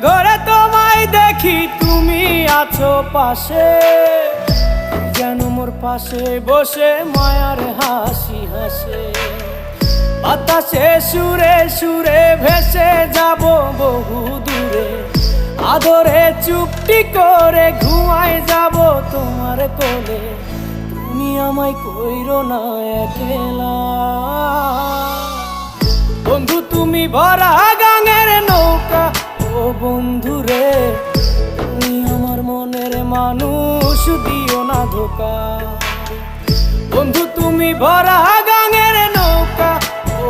ঘরে তোমায় দেখি তুমি আছো পাশে, যেন মোর পাশে বসে মায়ার হাসি হাসে। বাতাসে সুরে সুরে ভেসে যাব বহু দূরে, আদরে চুপটি করে ঘুমায় যাব তোমার কোলে। তুমি আমায় কইরো না একলা বন্ধু, তুমি ভরা গাঙের নৌকা। ও বন্ধু রে, তুমি আমার মনের মানুষ, দিও না ধোকা। বন্ধু তুমি ভরা গাঙের নৌকা। ও